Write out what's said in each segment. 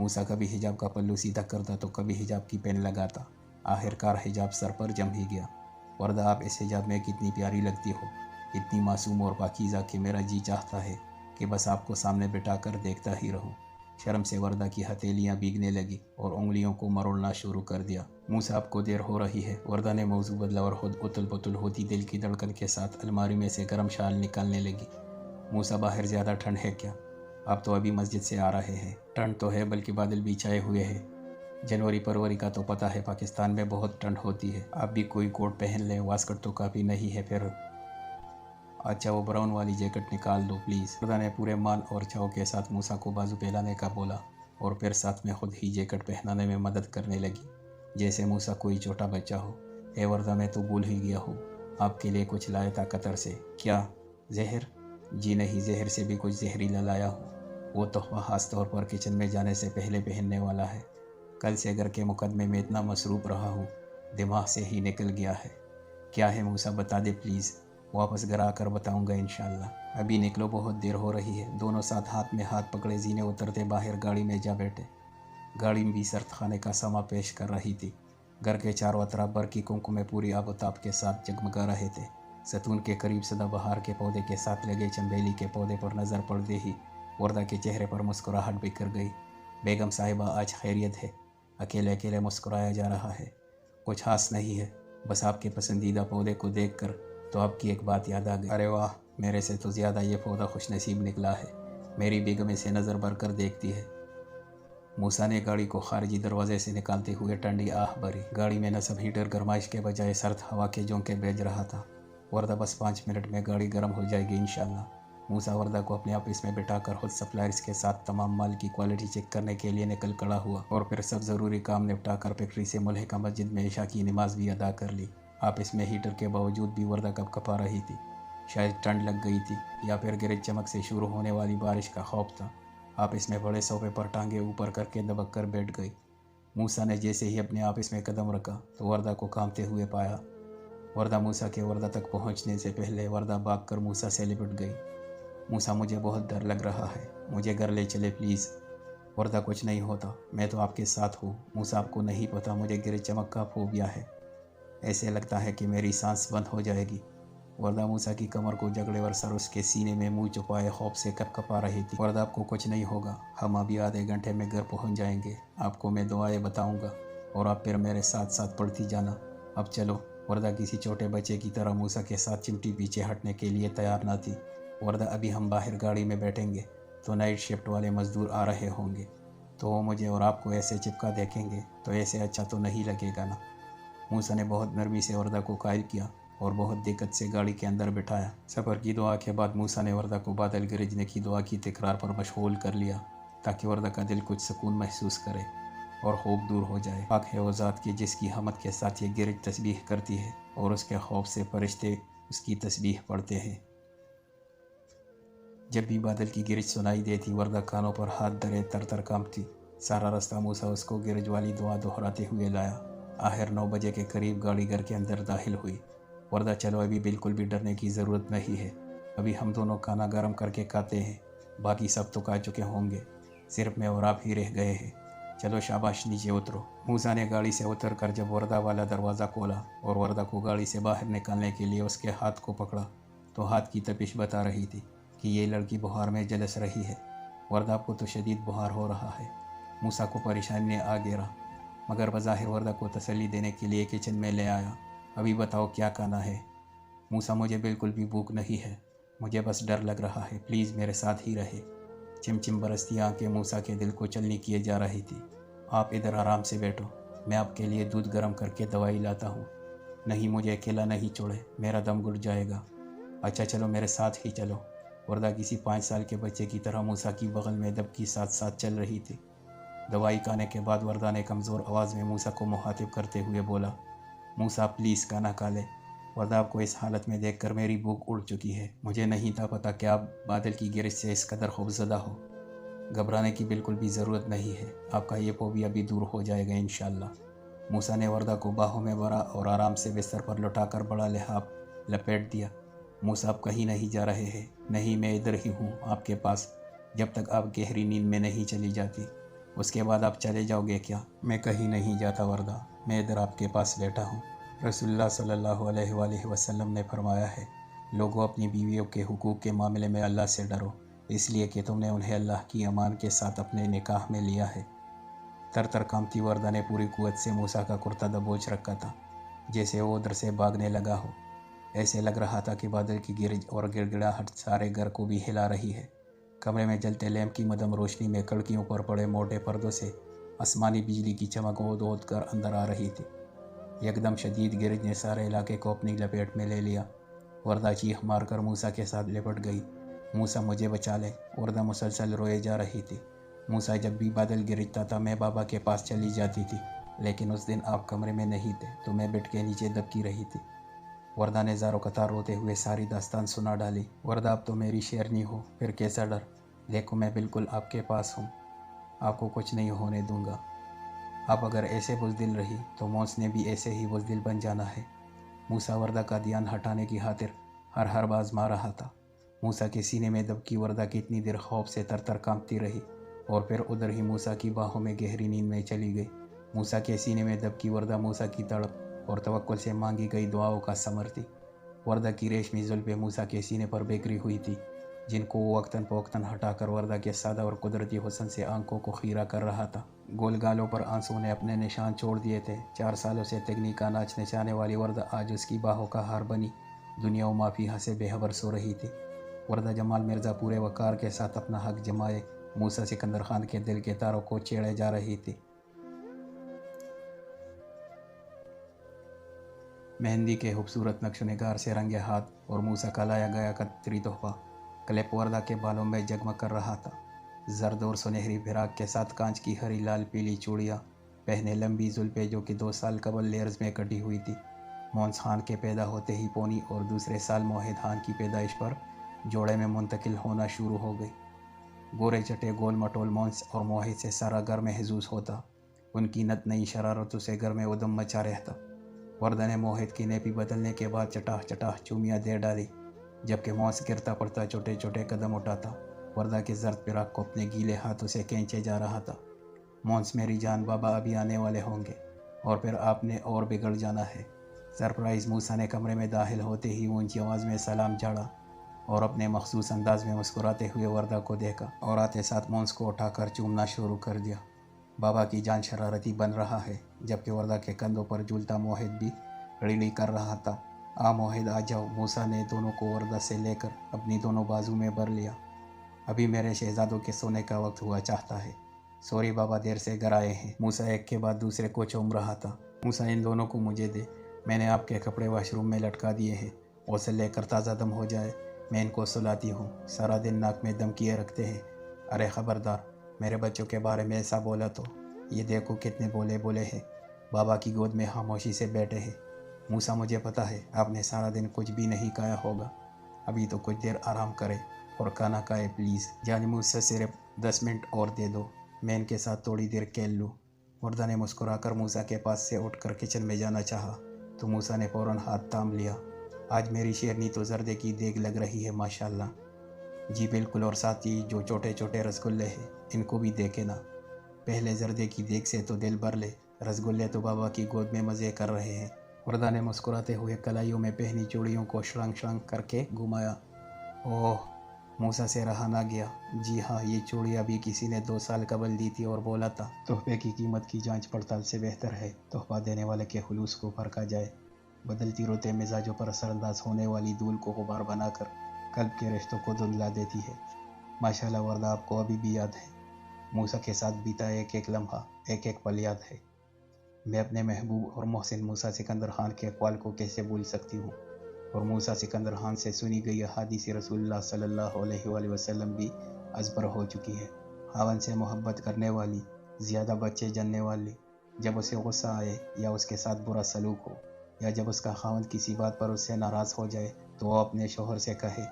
موسا کبھی حجاب کا پلو سیدھا کرتا تو کبھی حجاب کی پین لگاتا۔ آخرکار حجاب سر پر جم ہی گیا۔ وردہ آپ اس حجاب میں کتنی پیاری لگتی ہو، اتنی معصوم اور پاکیزہ کہ میرا جی چاہتا ہے کہ بس آپ کو سامنے بٹھا کر دیکھتا ہی رہوں۔ شرم سے وردہ کی ہتھیلیاں بھیگنے لگی اور انگلیوں کو مروڑنا شروع کر دیا۔ موسا آپ کو دیر ہو رہی ہے۔ وردہ نے موضوع بدلا اور خود اتل پتل ہوتی دل کی دھڑکن کے ساتھ الماری میں سے گرم شال نکالنے لگی۔ موسا باہر زیادہ ٹھنڈ ہے کیا؟ آپ تو ابھی مسجد سے آ رہے ہیں۔ ٹھنڈ تو ہے بلکہ بادل بھی چھائے ہوئے ہیں۔ جنوری فروری کا تو پتہ ہے پاکستان میں بہت ٹھنڈ ہوتی ہے۔ آپ بھی کوئی کوٹ پہن لیں، واسکٹ تو کافی نہیں ہے پھر۔ اچھا وہ براؤن والی جیکٹ نکال دو پلیز۔ وردہ نے پورے مان اور چاؤ کے ساتھ موسا کو بازو پھیلانے کا بولا اور پھر ساتھ میں خود ہی جیکٹ پہنانے میں مدد کرنے لگی، جیسے موسا کوئی چھوٹا بچہ ہو۔ اے وردہ میں تو بھول ہی گیا ہوں، آپ کے لیے کچھ لایا تھا قطر سے۔ کیا زہر؟ جی نہیں، زہر سے بھی کچھ زہریلا لایا ہوں۔ وہ تحفہ خاص طور پر کچن میں جانے سے پہلے پہننے والا ہے۔ کل سے گھر کے مقدمے میں اتنا مصروف رہا ہوں، دماغ سے ہی نکل گیا ہے۔ کیا ہے موسا بتا دے پلیز، واپس گھر آ کر بتاؤں گا انشاءاللہ۔ ابھی نکلو، بہت دیر ہو رہی ہے۔ دونوں ساتھ ہاتھ میں ہاتھ پکڑے زینے اترتے باہر گاڑی میں جا بیٹھے۔ گاڑی بھی سرد خانے کا سما پیش کر رہی تھی۔ گھر کے چاروں اطراف برقی کنکو میں پوری آب و تاب کے ساتھ جگمگا رہے تھے۔ ستون کے قریب سدا بہار کے پودے کے ساتھ لگے چنبیلی کے پودے پر نظر پڑتے ہی وردہ کے چہرے پر مسکراہٹ بکھر گئی۔ بیگم صاحبہ آج خیریت ہے؟ اکیلے اکیلے مسکرایا جا رہا ہے۔ کچھ خاص نہیں ہے، بس آپ کے پسندیدہ پودے کو دیکھ کر تو آپ کی ایک بات یاد آ گئی۔ ارے واہ، میرے سے تو زیادہ یہ پودا خوش نصیب نکلا ہے۔ میری بیگم اسے نظر بھر کر دیکھتی ہے۔ موسا نے گاڑی کو خارجی دروازے سے نکالتے ہوئے ٹھنڈی آہ بھری۔ گاڑی میں نصب ہیٹر گرمائش کے بجائے سرد ہوا کے جھونکے بھیج رہا تھا۔ وردہ بس 5 منٹ میں گاڑی گرم ہو جائے گی انشاءاللہ۔ موسا وردہ کو اپنے آفس میں بٹھا کر خود سپلائرز کے ساتھ تمام مال کی کوالٹی چیک کرنے کے لیے نکل کھڑا ہوا اور پھر سب ضروری کام نپٹا کر فیکٹری سے ملحقہ مسجد میں عشاء کی نماز بھی ادا کر لی۔ آفس میں ہیٹر کے باوجود بھی وردہ کپ کپا رہی تھی۔ شاید ٹھنڈ لگ گئی تھی یا پھر گرج چمک سے شروع ہونے والی بارش کا خوف تھا۔ آفس میں بڑے صوفے پر ٹانگیں اوپر کر کے دبک کر بیٹھ گئی۔ موسا نے جیسے ہی اپنے آفس میں قدم رکھا تو وردہ کو کانپتے ہوئے پایا۔ وردہ تک پہنچنے سے پہلے وردہ بھاگ کر موسا سے لپٹ گئی۔ موسا مجھے بہت ڈر لگ رہا ہے، مجھے گھر لے چلے پلیز۔ وردہ کچھ نہیں ہوتا، میں تو آپ کے ساتھ ہوں۔ موسا آپ کو نہیں پتا مجھے گرج چمک کا فوبیا ہے، ایسے لگتا ہے کہ میری سانس بند ہو جائے گی۔ وردہ موسا کی کمر کو جگڑے اور سر اس کے سینے میں منہ چھپائے خوف سے کپ کپا رہی تھی۔ وردہ آپ کو کچھ نہیں ہوگا، ہم ابھی آدھے گھنٹے میں گھر پہنچ جائیں گے۔ آپ کو میں دعائیں بتاؤں گا اور آپ پھر میرے ساتھ ساتھ پڑھتی جانا۔ اب چلو۔ وردہ کسی چھوٹے بچے کی طرح موسا کے ساتھ چمٹی پیچھے ہٹنے کے لیے تیار نہ تھی۔ وردہ ابھی ہم باہر گاڑی میں بیٹھیں گے تو نائٹ شفٹ والے مزدور آ رہے ہوں گے، تو وہ مجھے اور آپ کو ایسے چپکا دیکھیں گے تو ایسے اچھا تو نہیں لگے گا نا۔ موسا نے بہت نرمی سے وردہ کو قائل کیا اور بہت دقت سے گاڑی کے اندر بٹھایا۔ سفر کی دعا کے بعد موسا نے وردہ کو بادل گرجنے کی دعا کی تکرار پر مشغول کر لیا تاکہ وردہ کا دل کچھ سکون محسوس کرے اور خوف دور ہو جائے۔ پاک ہے وہ ذات کی جس کی حمد کے ساتھ یہ گرج تسبیح کرتی ہے اور اس کے خوف سے فرشتے اس کی تسبیح پڑھتے ہیں۔ جب بھی بادل کی گرج سنائی دیتی وردہ کانوں پر ہاتھ دھرے تر تر کانپتی۔ سارا راستہ موسا اس کو گرج والی دعا دہراتے ہوئے لایا۔ آخر 9 بجے کے قریب گاڑی گھر کے اندر داخل ہوئی۔ وردہ چلو، ابھی بالکل بھی ڈرنے کی ضرورت نہیں ہے، ابھی ہم دونوں کھانا گرم کر کے کھاتے ہیں، باقی سب تو کھا چکے ہوں گے، صرف میں اور آپ ہی رہ گئے ہیں، چلو شاباش نیچے اترو۔ موسا نے گاڑی سے اتر کر جب وردہ والا دروازہ کھولا اور وردہ کو گاڑی سے باہر نکالنے کے لیے اس کے ہاتھ کو پکڑا تو ہاتھ کی تپش بتا رہی تھی کہ یہ لڑکی بخار میں جلس رہی ہے۔ وردہ کو تو شدید بخار ہو رہا ہے۔ موسا کو پریشانی نے آ گھیرا مگر بظاہر وردہ کو تسلی دینے کے لیے کچن میں لے آیا۔ ابھی بتاؤ کیا کھانا ہے؟ موسا مجھے بالکل بھی بھوک نہیں ہے، مجھے بس ڈر لگ رہا ہے، پلیز میرے ساتھ ہی رہے۔ چمچم برستی آنکھیں موسا کے دل کو چلنی کیے جا رہی تھی۔ آپ ادھر آرام سے بیٹھو، میں آپ کے لیے دودھ گرم کر کے دوائی لاتا ہوں۔ نہیں، مجھے اکیلا نہیں چھوڑے، میرا دم گھٹ جائے گا۔ اچھا چلو میرے ساتھ ہی چلو۔ وردہ کسی 5 سال کے بچے کی طرح موسا کی بغل میں دبکی ساتھ ساتھ چل رہی تھی۔ دوائی کھانے کے بعد وردہ نے کمزور آواز میں موسا کو مخاطب کرتے ہوئے بولا، موسا پلیز کھانا کھا لے۔ وردہ آپ کو اس حالت میں دیکھ کر میری بھوک اڑ چکی ہے، مجھے نہیں تھا پتا کہ آپ بادل کی گرج سے اس قدر خوفزدہ ہو۔ گھبرانے کی بالکل بھی ضرورت نہیں ہے، آپ کا یہ فوبیا بھی دور ہو جائے گا انشاءاللہ۔ موسا نے وردہ کو باہوں میں بھرا اور آرام سے بستر پر لٹا کر بڑا لحاف لپیٹ دیا۔ موسا آپ کہیں نہیں جا رہے ہیں؟ نہیں، میں ادھر ہی ہوں آپ کے پاس، جب تک آپ گہری نیند میں نہیں چلی جاتی۔ اس کے بعد آپ چلے جاؤ گے کیا؟ میں کہیں نہیں جاتا وردہ، میں ادھر آپ کے پاس بیٹھا ہوں۔ رسول اللہ صلی اللہ علیہ وآلہ وسلم نے فرمایا ہے، لوگوں اپنی بیویوں کے حقوق کے معاملے میں اللہ سے ڈرو، اس لیے کہ تم نے انہیں اللہ کی امان کے ساتھ اپنے نکاح میں لیا ہے۔ تر تر کامتی وردہ نے پوری قوت سے موسیٰ کا کرتا دبوچ رکھا تھا، جیسے وہ ادھر سے بھاگنے لگا ہو۔ ایسے لگ رہا تھا کہ بادل کی گرج اور گڑگڑاہٹ سارے گھر کو بھی ہلا رہی ہے۔ کمرے میں جلتے لیمپ کی مدھم روشنی میں کڑکیوں پر پڑے موٹے پردوں سے آسمانی بجلی کی چمک اود اود کر اندر آ رہی تھی۔ یکدم شدید گرج نے سارے علاقے کو اپنی لپیٹ میں لے لیا۔ وردہ چیخ مار کر موسیٰ کے ساتھ لپٹ گئی۔ موسیٰ مجھے بچا لے، وردہ مسلسل روئے جا رہی تھی۔ موسیٰ جب بھی بادل گرجتا تھا میں بابا کے پاس چلی جاتی تھی، لیکن اس دن آپ کمرے میں نہیں تھے تو میں بیڈ کے نیچے دبکی رہی تھی۔ وردہ نے زاروں قطار روتے ہوئے ساری داستان سنا ڈالی۔ وردہ اب تو میری شیرنی ہو، پھر کیسا ڈر؟ دیکھو میں بالکل آپ کے پاس ہوں، آپ کو کچھ نہیں ہونے دوں گا۔ آپ اگر ایسے بزدل رہی تو موس نے بھی ایسے ہی بزدل بن جانا ہے۔ موسیٰ وردہ کا دھیان ہٹانے کی خاطر ہر باز مار رہا تھا۔ موسیٰ کے سینے میں دبکی وردہ کتنی دیر خوف سے تر تر کانپتی رہی اور پھر ادھر ہی موسیٰ کی باہوں میں گہری نیند میں چلی گئی۔ موسیٰ کے سینے میں دبکی وردہ موسیٰ کی تڑپ اور توکل سے مانگی گئی دعاؤں کا ثمر تھی۔ وردہ کی ریشمی زلفیں موسیٰ کے سینے پر بکھری ہوئی تھی، جن کو وہ وقتاً فوقتاً ہٹا کر وردہ کے سادہ اور قدرتی حسن سے آنکھوں کو خیرہ کر رہا تھا۔ گول گالوں پر آنسوں نے اپنے نشان چھوڑ دیے تھے۔ 4 سالوں سے تگنی کا ناچ نچانے والی وردہ آج اس کی باہوں کا ہار بنی دنیا و مافیہا سے بے خبر سو رہی تھی۔ وردہ جمال مرزا پورے وقار کے ساتھ اپنا حق جمائے موسیٰ سکندر خان کے دل کے تاروں کو چھیڑے جا رہی تھی۔ مہندی کے خوبصورت نقش و نگار سے رنگے ہاتھ اور موسیٰ کا لایا گیا قدری تحفہ کلپ وردہ کے بالوں میں جگمگ کر رہا تھا۔ زرد اور سنہری فراق کے ساتھ کانچ کی ہری لال پیلی چوڑیاں پہنے لمبی زلفیں جو کہ 2 سال قبل لیئرز میں کٹی ہوئی تھی، مونس خان کے پیدا ہوتے ہی پونی اور دوسرے سال موحد خان کی پیدائش پر جوڑے میں منتقل ہونا شروع ہو گئی۔ گورے چٹے گول مٹول مونس اور موحد سے سارا گھر محظوظ ہوتا، ان کی نت نئی شرارتوں سے گھر میں ادم مچا رہتا۔ وردہ نے موحد کی نیپی بدلنے کے بعد چٹاہ چٹاہ چومیاں دے ڈالی، جبکہ مونس گرتا پڑتا چھوٹے چھوٹے قدم اٹھاتا، وردہ کے زرد فراق کو اپنے گیلے ہاتھوں سے کھینچے جا رہا تھا۔ مونس میری جان، بابا ابھی آنے والے ہوں گے اور پھر آپ نے اور بگڑ جانا ہے۔ سرپرائز موسیٰ نے کمرے میں داخل ہوتے ہی اونچی آواز میں سلام جھاڑا اور اپنے مخصوص انداز میں مسکراتے ہوئے وردہ کو دیکھا اور آتے ساتھ مونس کو اٹھا کر چومنا شروع کر دیا۔ بابا کی جان شرارتی بن رہا ہے، جبکہ وردہ کے کندھوں پر جھولتا موحد بھی ڑیڑی کر رہا تھا۔ آ موحد آ جاؤ، موسیٰ نے دونوں کو وردہ سے لے کر اپنی دونوں بازو میں بھر لیا۔ ابھی میرے شہزادوں کے سونے کا وقت ہوا چاہتا ہے، سوری بابا دیر سے گھر آئے ہیں۔ موسیٰ ایک کے بعد دوسرے کو چوم رہا تھا۔ موسیٰ ان دونوں کو مجھے دے، میں نے آپ کے کپڑے واش روم میں لٹکا دیے ہیں، غسل لے کر تازہ دم ہو جائے، میں ان کو سلاتی ہوں، سارا دن ناک میں دم کیے رکھتے ہیں۔ ارے خبردار، میرے بچوں کے بارے میں ایسا بولا تو یہ دیکھو کتنے بولے بولے ہیں، بابا کی گود میں خاموشی سے بیٹھے ہیں۔ موسیٰ مجھے پتا ہے آپ نے سارا دن کچھ بھی نہیں کھایا ہوگا، ابھی تو کچھ دیر آرام کرے اور کھانا کھائے پلیز۔ جان مجھ سے صرف 10 منٹ اور دے دو، میں ان کے ساتھ تھوڑی دیر کھیل لوں۔ وردہ نے مسکرا کر موسیٰ کے پاس سے اٹھ کر کچن میں جانا چاہا تو موسیٰ نے فوراً ہاتھ تھام لیا۔ آج میری شیرنی تو زردے کی دیگ لگ رہی ہے ماشاءاللہ۔ جی بالکل، اور ساتھ ہی جو چھوٹے چھوٹے رسگلے ہیں ان کو بھی دیکھے نا، پہلے زردے کی دیگ سے تو دل بھر لے، رسگلے تو بابا کی گود میں مزے کر رہے ہیں۔ وردہ نے مسکراتے ہوئے کلائیوں میں پہنی چوڑیوں کو شرنگ شرنگ کر کے گھمایا۔ اوہ، موسیٰ سے رہا نہ گیا۔ جی ہاں، یہ چوڑی ابھی کسی نے 2 سال قبل دی تھی اور بولا تھا تحفے کی قیمت کی جانچ پڑتال سے بہتر ہے تحفہ دینے والے کے خلوص کو پرکھا جائے۔ بدلتی روتے مزاجوں پر اثر انداز ہونے والی دھول کو غبار بنا کر قلب کے رشتوں کو دھندلا دیتی ہے۔ ماشاءاللہ وردہ آپ کو ابھی بھی یاد ہے، موسیٰ کے ساتھ بیتا ایک ایک لمحہ، ایک ایک پل یاد ہے۔ میں اپنے محبوب اور محسن موسیٰ سکندر خان کے اقوال کو کیسے بھول سکتی ہوں، اور موسیٰ سکندر خان سے سنی گئی احادیث رسول اللہ صلی اللہ علیہ وآلہ وسلم بھی ازبر ہو چکی ہے۔ خاوند سے محبت کرنے والی، زیادہ بچے جننے والی، جب اسے غصہ آئے یا اس کے ساتھ برا سلوک ہو، یا جب اس کا خاوند کسی بات پر اس سے ناراض ہو جائے تو وہ اپنے شوہر سے کہے،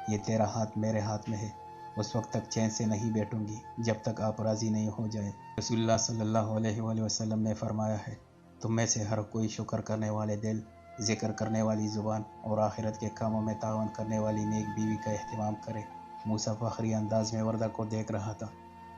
یہ تیرا ہاتھ میرے ہاتھ میں ہے، اس وقت تک چین سے نہیں بیٹھوں گی جب تک آپ راضی نہیں ہو جائے۔ رسول اللہ صلی اللہ علیہ وآلہ وسلم نے فرمایا ہے، تم میں سے ہر کوئی شکر کرنے والے دل، ذکر کرنے والی زبان اور آخرت کے کاموں میں تعاون کرنے والی نیک بیوی کا اہتمام کرے۔ موسیٰ فخری انداز میں وردہ کو دیکھ رہا تھا۔